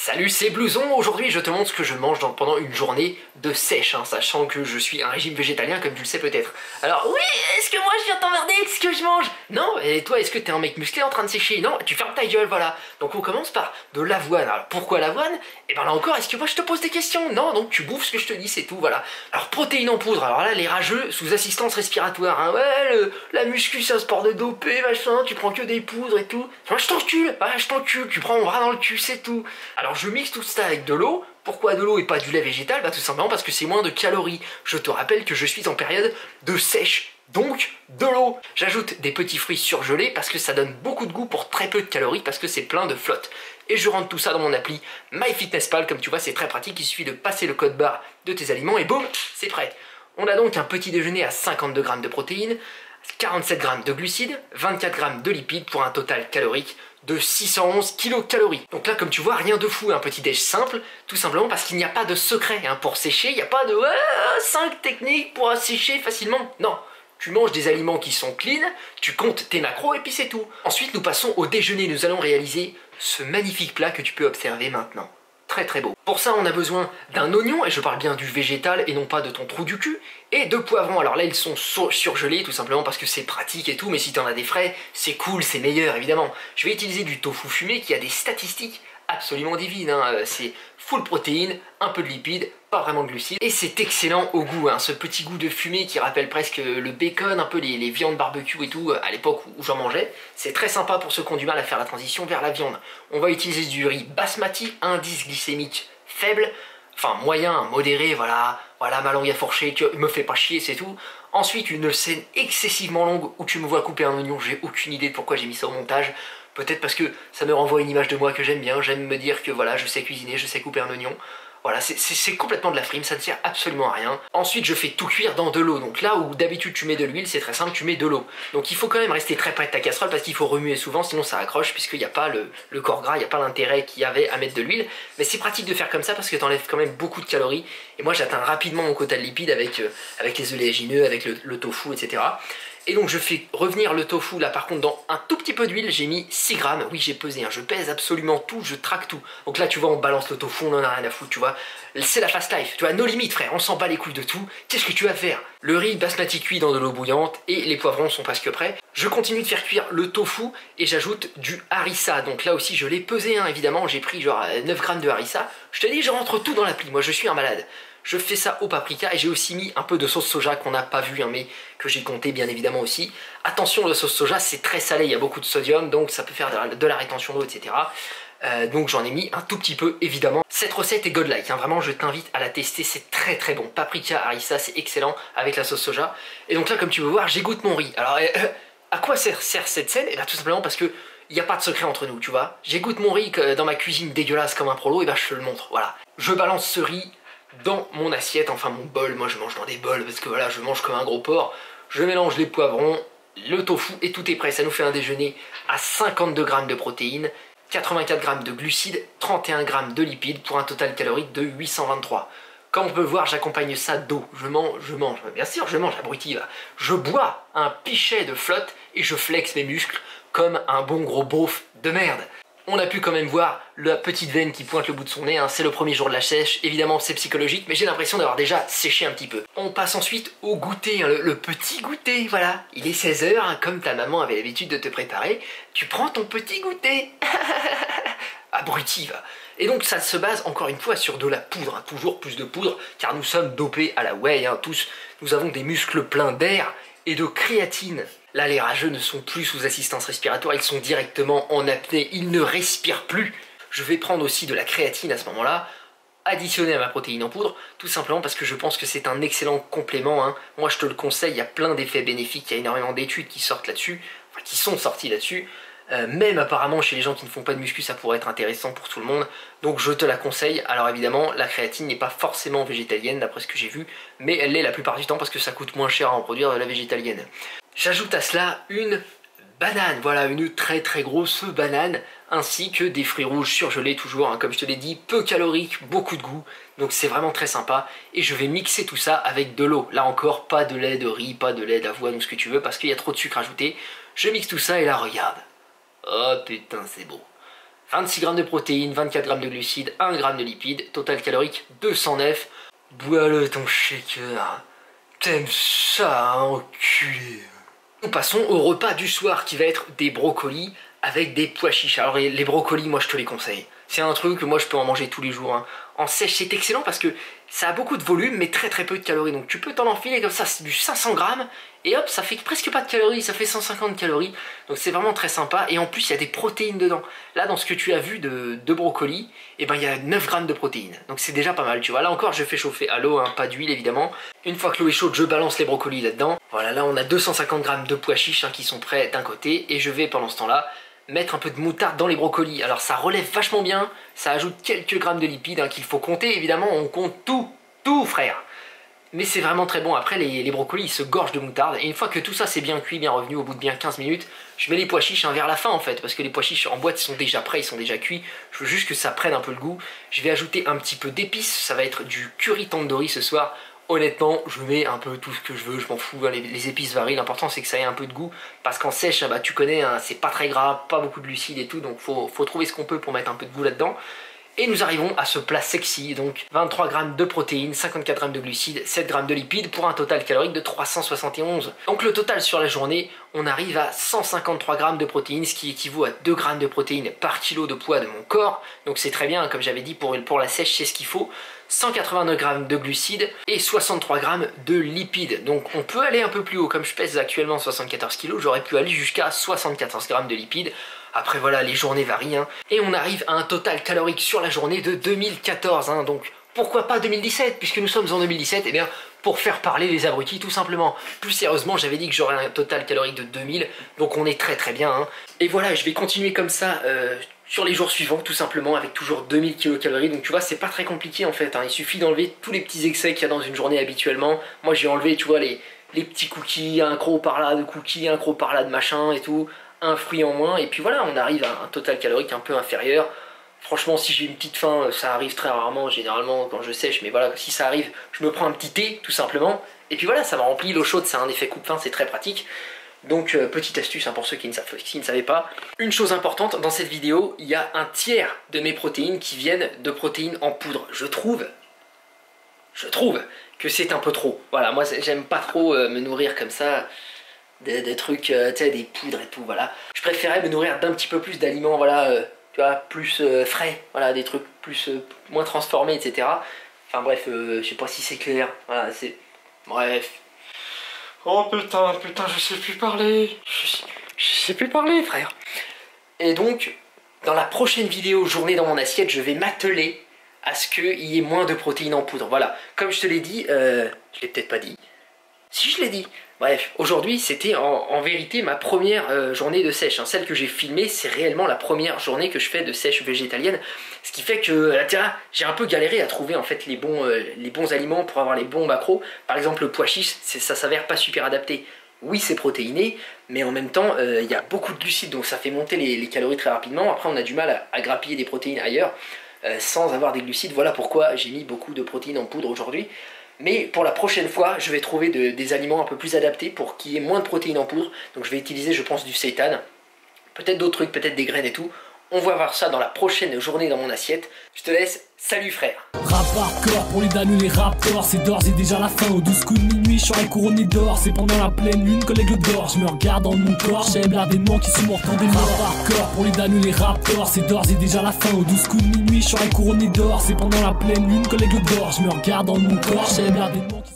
Salut, c'est Blouson. Aujourd'hui, je te montre ce que je mange pendant une journée de sèche, sachant que je suis un régime végétalien, comme tu le sais peut-être. Alors, oui, est-ce que moi je viens t'emmerder avec ce que je mange? Non, et toi, est-ce que t'es un mec musclé en train de sécher? Non, tu fermes ta gueule, voilà. Donc on commence par de l'avoine. Alors, pourquoi l'avoine? Et ben là encore, est-ce que moi je te pose des questions? Non, donc tu bouffes ce que je te dis, c'est tout, voilà. Alors, protéines en poudre. Alors là, les rageux sous assistance respiratoire, hein. Ouais, la muscu, c'est un sport de dopé, machin, tu prends que des poudres et tout. Moi, je t'encule, voilà, je t'encule, tu prends mon bras dans le cul, c'est tout. Alors, je mixe tout ça avec de l'eau. Pourquoi de l'eau et pas du lait végétal? Bah tout simplement parce que c'est moins de calories. Je te rappelle que je suis en période de sèche, donc de l'eau. J'ajoute des petits fruits surgelés parce que ça donne beaucoup de goût pour très peu de calories parce que c'est plein de flotte. Et je rentre tout ça dans mon appli MyFitnessPal. Comme tu vois, c'est très pratique, il suffit de passer le code barre de tes aliments et boum, c'est prêt. On a donc un petit déjeuner à 52 grammes de protéines, 47 grammes de glucides, 24 grammes de lipides pour un total calorique de 611 kcal. Donc là, comme tu vois, rien de fou, un petit déj simple, tout simplement parce qu'il n'y a pas de secret pour sécher, il n'y a pas de 5 techniques pour sécher facilement. Non, tu manges des aliments qui sont clean, tu comptes tes macros et puis c'est tout. Ensuite, nous passons au déjeuner, nous allons réaliser ce magnifique plat que tu peux observer maintenant. Très très beau. Pour ça, on a besoin d'un oignon, et je parle bien du végétal et non pas de ton trou du cul, et de poivrons. Alors là, ils sont surgelés tout simplement parce que c'est pratique et tout, mais si t'en as des frais, c'est cool, c'est meilleur évidemment. Je vais utiliser du tofu fumé qui a des statistiques absolument divines, c'est full protéines, un peu de lipides, pas vraiment de glucides, et c'est excellent au goût, ce petit goût de fumée qui rappelle presque le bacon, un peu les viandes barbecue et tout, à l'époque où j'en mangeais. C'est très sympa pour ceux qui ont du mal à faire la transition vers la viande. On va utiliser du riz basmati, indice glycémique faible, enfin moyen, modéré, voilà, ma langue à fourcher, me fait pas chier, c'est tout. Ensuite, une scène excessivement longue où tu me vois couper un oignon, j'ai aucune idée de pourquoi j'ai mis ça au montage. Peut-être parce que ça me renvoie une image de moi que j'aime bien, j'aime me dire que voilà, je sais cuisiner, je sais couper un oignon. Voilà, c'est complètement de la frime, ça ne sert absolument à rien. Ensuite, je fais tout cuire dans de l'eau. Donc là où d'habitude tu mets de l'huile, c'est très simple, tu mets de l'eau. Donc il faut quand même rester très près de ta casserole parce qu'il faut remuer souvent, sinon ça accroche, puisqu'il n'y a pas le corps gras, il n'y a pas l'intérêt qu'il y avait à mettre de l'huile. Mais c'est pratique de faire comme ça parce que tu enlèves quand même beaucoup de calories. Et moi, j'atteins rapidement mon quota de lipides avec les oléagineux, avec le tofu, etc. Et donc je fais revenir le tofu là par contre dans un tout petit peu d'huile, j'ai mis 6 grammes, oui j'ai pesé, je pèse absolument tout, je traque tout. Donc là tu vois on balance le tofu, on en a rien à foutre, tu vois. C'est la fast life, tu vois, nos limites frère, on s'en bat les couilles de tout, qu'est-ce que tu vas faire? Le riz basmati cuit dans de l'eau bouillante et les poivrons sont presque prêts. Je continue de faire cuire le tofu et j'ajoute du harissa, donc là aussi je l'ai pesé évidemment, j'ai pris genre 9 grammes de harissa. Je te dis je rentre tout dans l'appli, moi je suis un malade. Je fais ça au paprika et j'ai aussi mis un peu de sauce soja qu'on n'a pas vu mais que j'ai compté bien évidemment aussi. Attention, la sauce soja c'est très salé, il y a beaucoup de sodium donc ça peut faire de la rétention d'eau, etc. Donc j'en ai mis un tout petit peu évidemment. Cette recette est godlike, vraiment je t'invite à la tester, c'est très très bon. Paprika, harissa, c'est excellent avec la sauce soja. Et donc là comme tu peux voir, j'égoutte mon riz. Alors à quoi sert cette scène? Et bien tout simplement parce que il n'y a pas de secret entre nous, tu vois. J'égoutte mon riz dans ma cuisine dégueulasse comme un prolo, et ben je te le montre, voilà. Je balance ce riz dans mon assiette, enfin mon bol, moi je mange dans des bols parce que voilà, je mange comme un gros porc. Je mélange les poivrons, le tofu et tout est prêt. Ça nous fait un déjeuner à 52 grammes de protéines, 84 grammes de glucides, 31 grammes de lipides pour un total calorique de 823. Comme on peut voir, j'accompagne ça d'eau. Je mange, bien sûr je mange, abruti là. Je bois un pichet de flotte et je flex mes muscles comme un bon gros beauf de merde. On a pu quand même voir la petite veine qui pointe le bout de son nez, c'est le premier jour de la sèche, évidemment c'est psychologique, mais j'ai l'impression d'avoir déjà séché un petit peu. On passe ensuite au goûter, le petit goûter, voilà. Il est 16 h, comme ta maman avait l'habitude de te préparer, tu prends ton petit goûter. Abruti, va. Et donc ça se base encore une fois sur de la poudre, toujours plus de poudre, car nous sommes dopés à la whey, tous, nous avons des muscles pleins d'air et de créatine. Là, les rageux ne sont plus sous assistance respiratoire, ils sont directement en apnée, ils ne respirent plus. Je vais prendre aussi de la créatine à ce moment-là, additionnée à ma protéine en poudre, tout simplement parce que je pense que c'est un excellent complément. Moi, je te le conseille, il y a plein d'effets bénéfiques, il y a énormément d'études qui sortent là-dessus, enfin qui sont sorties là-dessus. Même apparemment chez les gens qui ne font pas de muscu, ça pourrait être intéressant pour tout le monde. Donc je te la conseille. Alors évidemment, la créatine n'est pas forcément végétalienne d'après ce que j'ai vu, mais elle l'est la plupart du temps parce que ça coûte moins cher à en produire de la végétalienne. J'ajoute à cela une banane, voilà, une très très grosse banane, ainsi que des fruits rouges surgelés toujours, comme je te l'ai dit, peu caloriques, beaucoup de goût, donc c'est vraiment très sympa. Et je vais mixer tout ça avec de l'eau. Là encore, pas de lait de riz, pas de lait d'avoine ou ce que tu veux, parce qu'il y a trop de sucre ajouté. Je mixe tout ça et là, regarde. Oh putain, c'est beau. 26 grammes de protéines, 24 grammes de glucides, 1 gramme de lipides, total calorique 209. Bois-le ton shaker. T'aimes ça, hein, enculé. Nous passons au repas du soir qui va être des brocolis avec des pois chiches. Alors les brocolis, moi je te les conseille. C'est un truc que moi je peux en manger tous les jours, hein. En sèche c'est excellent parce que ça a beaucoup de volume mais très très peu de calories. Donc tu peux t'en enfiler comme ça, c'est du 500 grammes et hop, ça fait presque pas de calories, ça fait 150 calories. Donc c'est vraiment très sympa et en plus il y a des protéines dedans. Là dans ce que tu as vu de brocoli, et ben il y a 9 grammes de protéines. Donc c'est déjà pas mal, tu vois. Là encore je fais chauffer à l'eau, hein, pas d'huile évidemment. Une fois que l'eau est chaude, je balance les brocolis là-dedans. Voilà, là on a 250 grammes de pois chiches, hein, qui sont prêts d'un côté et je vais pendant ce temps-là mettre un peu de moutarde dans les brocolis. Alors ça relève vachement bien, ça ajoute quelques grammes de lipides, hein, qu'il faut compter évidemment, on compte tout frère. Mais c'est vraiment très bon. Après les brocolis ils se gorgent de moutarde et une fois que tout ça c'est bien cuit, bien revenu, au bout de bien 15 minutes, je mets les pois chiches, hein, vers la fin en fait, parce que les pois chiches en boîte sont déjà prêts, ils sont déjà cuits. Je veux juste que ça prenne un peu le goût. Je vais ajouter un petit peu d'épices, ça va être du curry tandoori ce soir. Honnêtement, je mets un peu tout ce que je veux, je m'en fous, les épices varient, l'important c'est que ça ait un peu de goût, parce qu'en sèche, bah, tu connais, hein, c'est pas très gras, pas beaucoup de glucides et tout, donc faut trouver ce qu'on peut pour mettre un peu de goût là-dedans. Et nous arrivons à ce plat sexy, donc 23 grammes de protéines, 54 grammes de glucides, 7 grammes de lipides pour un total calorique de 371. Donc le total sur la journée, on arrive à 153 grammes de protéines, ce qui équivaut à 2 grammes de protéines par kilo de poids de mon corps. Donc c'est très bien, comme j'avais dit, pour la sèche, c'est ce qu'il faut. 189 grammes de glucides et 63 grammes de lipides. Donc on peut aller un peu plus haut, comme je pèse actuellement 74 kg, j'aurais pu aller jusqu'à 74 grammes de lipides. Après voilà, les journées varient, hein. Et on arrive à un total calorique sur la journée de 2014, hein. Donc pourquoi pas 2017, puisque nous sommes en 2017, et bien pour faire parler les abrutis tout simplement. Plus sérieusement, j'avais dit que j'aurais un total calorique de 2000, donc on est très très bien, hein. Et voilà, je vais continuer comme ça sur les jours suivants, tout simplement, avec toujours 2000 kcal. Donc tu vois, c'est pas très compliqué en fait, hein. Il suffit d'enlever tous les petits excès qu'il y a dans une journée habituellement. Moi j'ai enlevé, tu vois, les petits cookies, un croc par là de cookies, un croc par là de machin et tout, un fruit en moins, et puis voilà, on arrive à un total calorique un peu inférieur. Franchement, si j'ai une petite faim, ça arrive très rarement, généralement quand je sèche, mais voilà, si ça arrive, je me prends un petit thé, tout simplement, et puis voilà, ça m'a rempli. L'eau chaude, ça a un effet coupe-faim, c'est très pratique. Donc petite astuce, hein, pour ceux qui ne savaient pas. Une chose importante, dans cette vidéo, il y a un tiers de mes protéines qui viennent de protéines en poudre. Je trouve que c'est un peu trop. Voilà, moi j'aime pas trop me nourrir comme ça des trucs, tu sais, des poudres et tout, voilà. Je préférais me nourrir d'un petit peu plus d'aliments, voilà, tu vois, plus frais, voilà, des trucs plus moins transformés, etc. Enfin bref, je sais pas si c'est clair, voilà, c'est... Bref. Oh putain, je sais plus parler. Je sais plus parler, frère. Et donc, dans la prochaine vidéo journée dans mon assiette, je vais m'atteler à ce qu'il y ait moins de protéines en poudre. Voilà, comme je te l'ai dit, je l'ai peut-être pas dit. Si, je l'ai dit. Bref, aujourd'hui c'était en vérité ma première journée de sèche, hein. Celle que j'ai filmée, c'est réellement la première journée que je fais de sèche végétalienne. Ce qui fait que j'ai un peu galéré à trouver en fait les bons aliments pour avoir les bons macros. Par exemple le pois chiche, ça s'avère pas super adapté. Oui, c'est protéiné, mais en même temps il y a beaucoup de glucides, donc ça fait monter les calories très rapidement. Après on a du mal à grappiller des protéines ailleurs sans avoir des glucides. Voilà pourquoi j'ai mis beaucoup de protéines en poudre aujourd'hui. Mais pour la prochaine fois, je vais trouver des aliments un peu plus adaptés pour qu'il y ait moins de protéines en poudre. Donc je vais utiliser, je pense, du seitan. Peut-être d'autres trucs, peut-être des graines et tout. On va voir ça dans la prochaine journée dans mon assiette. Je te laisse, salut frère. Rap hardcore pour les damnus, les raptors. C'est d'ores et déjà la fin, aux 12 coups de minuit, je serai couronné d'or. C'est pendant la pleine lune que l'aigle dort. Je me regarde dans mon corps, j'aime l'avènement qui se mord dans des morts. Rap hardcore pour les damnus, les raptors. C'est d'ores et déjà la fin, aux 12 coups de minuit, je serai couronné d'or. C'est pendant la pleine lune que l'aigle dort. Je me regarde dans mon corps, j'aime l'avènement qui